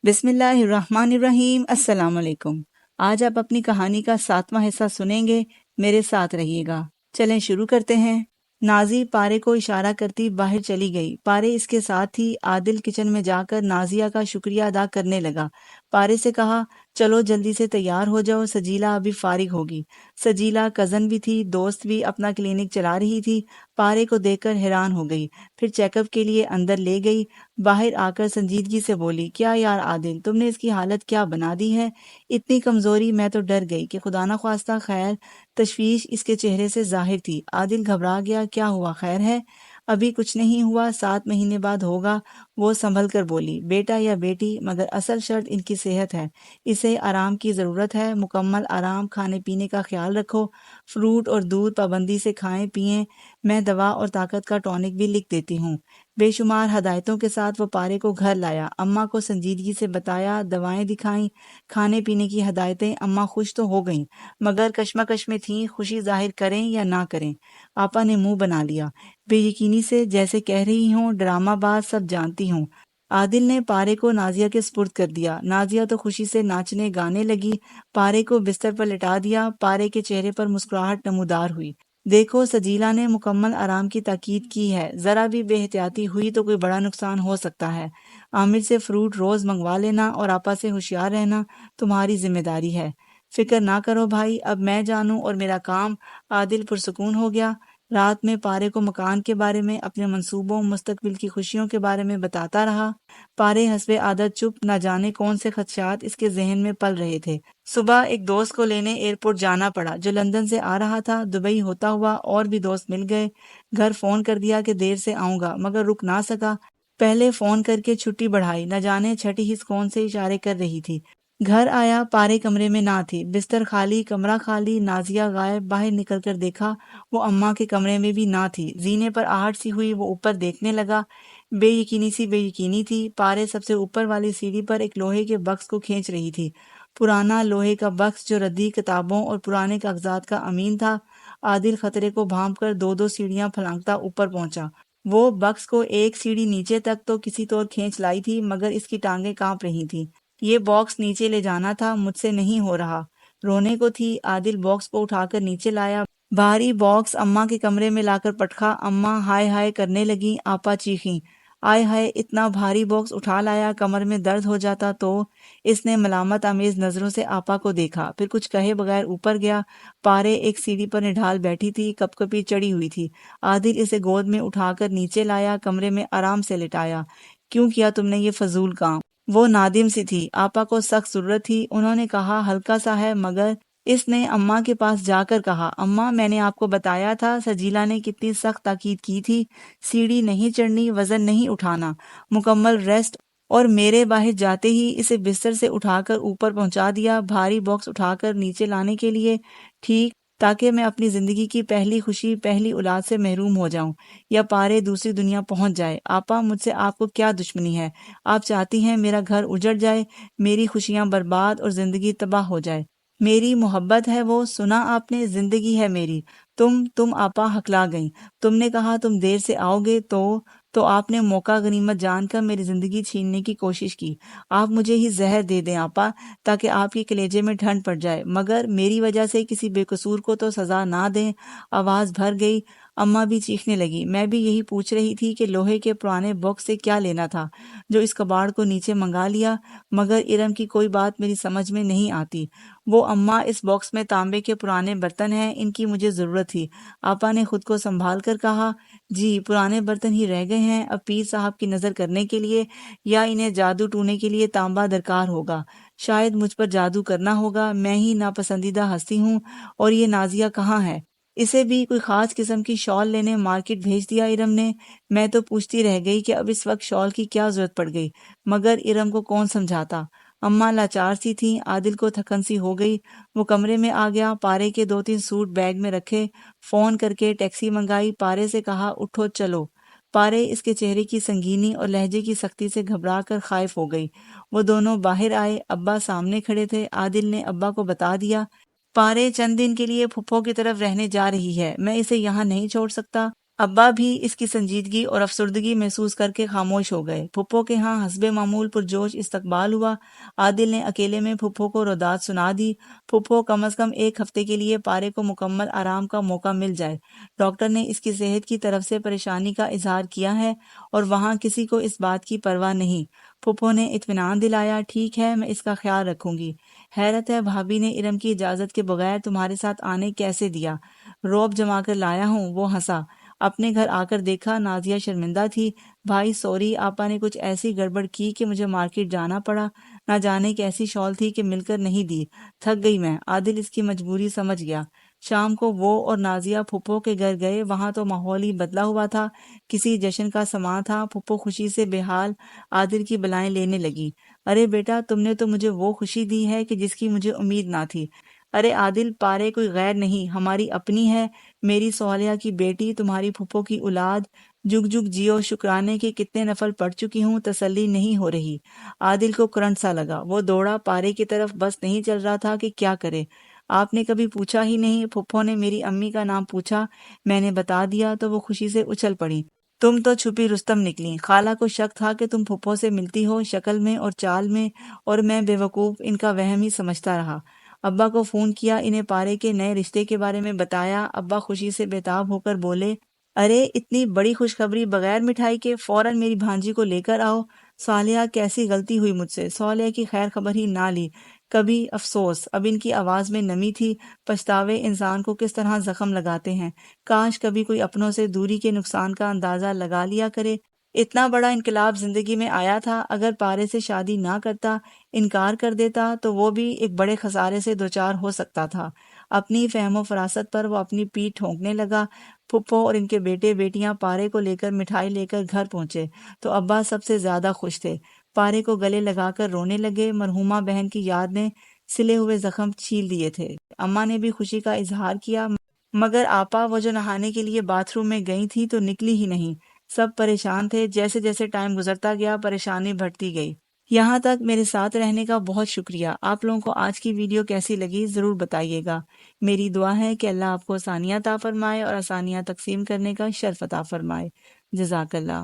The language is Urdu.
بسم اللہ الرحمن الرحیم۔ السلام علیکم۔ آج آپ اپنی کہانی کا 7واں حصہ سنیں گے، میرے ساتھ رہیے گا۔ چلیں شروع کرتے ہیں۔ نازی پارے کو اشارہ کرتی باہر چلی گئی۔ پارے اس کے ساتھ ہی عادل کچن میں جا کر نازیہ کا شکریہ ادا کرنے لگا۔ پارے سے کہا، چلو جلدی سے تیار ہو جاؤ، سجیلا ابھی فارغ ہوگی۔ سجیلا کزن بھی تھی، دوست بھی، اپنا کلینک چلا رہی تھی۔ پارے کو دیکھ کر حیران ہو گئی، پھر چیک اپ کے لیے اندر لے گئی۔ باہر آ کر سنجیدگی سے بولی، کیا یار عادل، تم نے اس کی حالت کیا بنا دی ہے؟ اتنی کمزوری، میں تو ڈر گئی کہ خدا نخواستہ خیر۔ تشویش اس کے چہرے سے ظاہر تھی۔ عادل گھبرا گیا، کیا ہوا، خیر ہے؟ ابھی کچھ نہیں ہوا، 7 مہینے بعد ہوگا۔ وہ سنبھل کر بولی، بیٹا یا بیٹی، مگر اصل شرط ان کی صحت ہے، اسے آرام کی ضرورت ہے، مکمل آرام، کھانے پینے کا خیال رکھو، فروٹ اور دودھ پابندی سے کھائیں پئیں، میں دوا اور طاقت کا ٹونک بھی لکھ دیتی ہوں۔ بے شمار ہدایتوں کے ساتھ وہ پارے کو گھر لایا، اماں کو سنجیدگی سے بتایا، دوائیں دکھائیں، کھانے پینے کی ہدایتیں۔ اماں خوش تو ہو گئیں مگر کشمکش میں تھیں، خوشی ظاہر کریں یا نہ کریں۔ آپا نے منہ بنا لیا، بے یقینی سے، جیسے کہہ رہی ہوں ڈرامہ باز، سب جانتی ہوں۔ عادل نے پارے کو نازیہ کے سپرد کر دیا۔ نازیہ تو خوشی سے ناچنے گانے لگی، پارے کو بستر پر لٹا دیا۔ پارے کے چہرے پر مسکراہٹ نمودار ہوئی۔ دیکھو، سجیلا نے مکمل آرام کی تاکید کی ہے، ذرا بھی بے احتیاطی ہوئی تو کوئی بڑا نقصان ہو سکتا ہے۔ عامر سے فروٹ روز منگوا لینا اور آپا سے ہوشیار رہنا تمہاری ذمہ داری ہے۔ فکر نہ کرو بھائی، اب میں جانوں اور میرا کام۔ عادل پرسکون ہو گیا۔ رات میں پارے کو مکان کے بارے میں، اپنے منصوبوں، مستقبل کی خوشیوں کے بارے میں بتاتا رہا۔ پارے حسب عادت چپ، نہ جانے کون سے خدشات اس کے ذہن میں پل رہے تھے۔ صبح ایک دوست کو لینے ایئرپورٹ جانا پڑا جو لندن سے آ رہا تھا۔ دبئی ہوتا ہوا اور بھی دوست مل گئے۔ گھر فون کر دیا کہ دیر سے آؤں گا، مگر رک نہ سکا۔ پہلے فون کر کے چھٹی بڑھائی، نہ جانے چھٹی حس کون سے اشارے کر رہی تھی۔ گھر آیا، پارے کمرے میں نہ تھی، بستر خالی، کمرہ خالی، نازیہ غائب۔ باہر نکل کر دیکھا، وہ اماں کے کمرے میں بھی نہ تھی۔ زینے پر آہٹ سی ہوئی، وہ اوپر دیکھنے لگا۔ بے یقینی تھی۔ پارے سب سے اوپر والی سیڑھی پر ایک لوہے کے بکس کو کھینچ رہی تھی، پرانا لوہے کا بکس جو ردی کتابوں اور پرانے کاغذات کا امین تھا۔ عادل خطرے کو بھانپ کر 2 سیڑھیاں پھلانگتا اوپر پہنچا۔ وہ بکس کو ایک سیڑھی نیچے تک تو کسی طور کھینچ لائی تھی، مگر اس کی ٹانگیں کانپ رہی تھیں۔ یہ باکس نیچے لے جانا تھا، مجھ سے نہیں ہو رہا۔ رونے کو تھی۔ عادل باکس کو اٹھا کر نیچے لایا۔ بھاری باکس اماں کے کمرے میں لا کر پٹکا۔ اماں ہائے ہائے کرنے لگیں، آپا چیخیں، آئے ہائے اتنا بھاری باکس اٹھا لایا، کمر میں درد ہو جاتا تو۔ اس نے ملامت آمیز نظروں سے آپا کو دیکھا، پھر کچھ کہے بغیر اوپر گیا۔ پارے ایک سیڑھی پر نڈھال بیٹھی تھی، کپ کپی چڑھی ہوئی تھی۔ عادل اسے گود میں اٹھا کر نیچے لایا، کمرے میں آرام سے لٹایا۔ کیوں کیا تم نے یہ فضول کام؟ وہ نادم سی تھی، آپا کو سخت ضرورت تھی۔ انہوں نے کہا ہلکا سا ہے، مگر اس نے اماں کے پاس جا کر کہا، اماں میں نے آپ کو بتایا تھا، سجیلا نے کتنی سخت تاکید کی تھی، سیڑھی نہیں چڑھنی، وزن نہیں اٹھانا، مکمل ریسٹ۔ اور میرے باہر جاتے ہی اسے بستر سے اٹھا کر اوپر پہنچا دیا، بھاری باکس اٹھا کر نیچے لانے کے لیے۔ ٹھیک، تاکہ میں اپنی زندگی کی پہلی خوشی، پہلی اولاد سے محروم ہو جاؤں، یا پارے دوسری دنیا پہنچ جائے۔ آپا مجھ سے آپ کو کیا دشمنی ہے؟ آپ چاہتی ہیں میرا گھر اجڑ جائے، میری خوشیاں برباد اور زندگی تباہ ہو جائے؟ میری محبت ہے وہ، سنا آپ نے، زندگی ہے میری۔ تم آپا ہکلا گئیں۔ تم نے کہا تم دیر سے آؤ گے تو آپ نے موقع غنیمت جان کر میری زندگی چھیننے کی کوشش کی۔ آپ مجھے ہی زہر دے دیں آپا، تاکہ آپ کے کلیجے میں ٹھنڈ پڑ جائے، مگر میری وجہ سے کسی بے قصور کو تو سزا نہ دیں۔ آواز بھر گئی، اماں بھی چیخنے لگی۔ میں بھی یہی پوچھ رہی تھی کہ لوہے کے پرانے باکس سے کیا لینا تھا جو اس کباڑ کو نیچے منگا لیا، مگر ارم کی کوئی بات میری سمجھ میں نہیں آتی۔ وہ اماں، اس باکس میں تانبے کے پرانے برتن ہیں، ان کی مجھے ضرورت تھی۔ آپا نے خود کو سنبھال کر کہا، جی پرانے برتن ہی رہ گئے ہیں، اب پیر صاحب کی نظر کرنے کے لیے یا انہیں جادو ٹونے کے لیے تانبا درکار ہوگا۔ شاید مجھ پر جادو کرنا ہوگا، میں ہی ناپسندیدہ ہستی ہوں۔ اور یہ نازیہ کہاں ہے؟ اسے بھی کوئی خاص قسم کی شال لینے مارکیٹ بھیج دیا ارم نے؟ میں تو پوچھتی رہ گئی کہ اب اس وقت شال کی کیا ضرورت پڑ گئی، مگر ارم کو کون سمجھاتا۔ اماں لاچار سی تھیں۔ عادل کو تھکن سی ہو گئی، وہ کمرے میں آ گیا، پارے کے 2-3 سوٹ بیگ میں رکھے، فون کر کے ٹیکسی منگائی، پارے سے کہا اٹھو چلو۔ پارے اس کے چہرے کی سنگینی اور لہجے کی سختی سے گھبرا کر خائف ہو گئی۔ وہ دونوں باہر آئے، ابا سامنے کھڑے تھے۔ عادل نے ابا کو بتا دیا، پارے چند دن کے لیے پھپھو کی طرف رہنے جا رہی ہے، میں اسے یہاں نہیں چھوڑ سکتا۔ ابا بھی اس کی سنجیدگی اور افسردگی محسوس کر کے خاموش ہو گئے۔ پھپھو کے ہاں حسب معمول پرجوش استقبال ہوا۔ عادل نے اکیلے میں پھپھو کو روداد سنا دی۔ پھپھو، کم از کم ایک ہفتے کے لیے پارے کو مکمل آرام کا موقع مل جائے۔ ڈاکٹر نے اس کی صحت کی طرف سے پریشانی کا اظہار کیا ہے اور وہاں کسی کو اس بات کی پرواہ نہیں۔ پھپھو نے اطمینان دلایا، ٹھیک ہے، میں اس کا خیال رکھوں گی۔ حیرت ہے بھابھی نے ارم کی اجازت کے بغیر تمہارے ساتھ آنے کیسے دیا؟ روب جما کر لایا ہوں، وہ ہنسا۔ اپنے گھر آ کر دیکھا نازیہ شرمندہ تھی۔ بھائی سوری، آپا نے کچھ ایسی گڑبڑ کی کہ مجھے مارکیٹ جانا پڑا۔ نہ جانے کیسی شال تھی کہ مل کر نہیں دی، تھک گئی میں۔ عادل اس کی مجبوری سمجھ گیا۔ شام کو وہ اور نازیہ پھپھو کے گھر گئے۔ وہاں تو ماحول ہی بدلا ہوا تھا، کسی جشن کا سماں تھا۔ پھپھو خوشی سے بے حال عادل کی بلائیں لینے لگی۔ ارے بیٹا، تم نے تو مجھے وہ خوشی دی ہے کہ جس کی مجھے امید نہ تھی۔ ارے عادل، پارے کوئی غیر نہیں، ہماری اپنی ہے، میری صالحہ کی بیٹی، تمہاری پھپھو کی اولاد۔ جگ جگ جیو، شکرانے کے کتنے نفل پڑھ چکی ہوں، تسلی نہیں ہو رہی۔ عادل کو کرنٹ سا لگا، وہ دوڑا پارے کی طرف، بس نہیں چل رہا تھا کہ کیا کرے۔ آپ نے کبھی پوچھا ہی نہیں؟ پھپھو نے میری امی کا نام پوچھا، میں نے بتا دیا تو وہ خوشی سے اچھل پڑی۔ تم تو چھپی رستم نکلی۔ خالہ کو شک تھا کہ تم پھپھو سے ملتی ہو شکل میں اور چال میں، اور میں بے وقوف ان کا وہم ہی سمجھتا رہا۔ ابا کو فون کیا، انہیں پارے کے نئے رشتے کے بارے میں بتایا۔ ابا خوشی سے بےتاب ہو کر بولے، ارے اتنی بڑی خوشخبری بغیر مٹھائی کے، فوراً میری بھانجی کو لے کر آؤ۔ صالحہ، کیسی غلطی ہوئی مجھ سے، صالحہ کی خیر خبر ہی نہ لی کبھی، افسوس۔ اب ان کی آواز میں نمی تھی۔ پچھتاوے انسان کو کس طرح زخم لگاتے ہیں، کاش کبھی کوئی اپنوں سے دوری کے نقصان کا اندازہ لگا لیا کرے۔ اتنا بڑا انقلاب زندگی میں آیا تھا، اگر پارے سے شادی نہ کرتا، انکار کر دیتا، تو وہ بھی ایک بڑے خسارے سے دوچار ہو سکتا تھا۔ اپنی فہم و فراست پر وہ اپنی پیٹھ ٹھونکنے لگا۔ پھپھو اور ان کے بیٹے بیٹیاں پارے کو لے کر مٹھائی لے کر گھر پہنچے تو ابا سب سے زیادہ خوش تھے۔ پارے کو گلے لگا کر رونے لگے، مرحومہ بہن کی یاد نے سلے ہوئے زخم چھیل دیے تھے۔ اماں نے بھی خوشی کا اظہار کیا، مگر آپا، وہ جو نہانے کے لیے باتھ روم میں گئی تھی تو نکلی ہی نہیں۔ سب پریشان تھے، جیسے جیسے ٹائم گزرتا گیا پریشانی بڑھتی گئی۔ یہاں تک میرے ساتھ رہنے کا بہت شکریہ۔ آپ لوگوں کو آج کی ویڈیو کیسی لگی ضرور بتائیے گا۔ میری دعا ہے کہ اللہ آپ کو آسانیاں عطا فرمائے اور آسانیاں تقسیم کرنے کا شرف عطا فرمائے۔ جزاک اللہ۔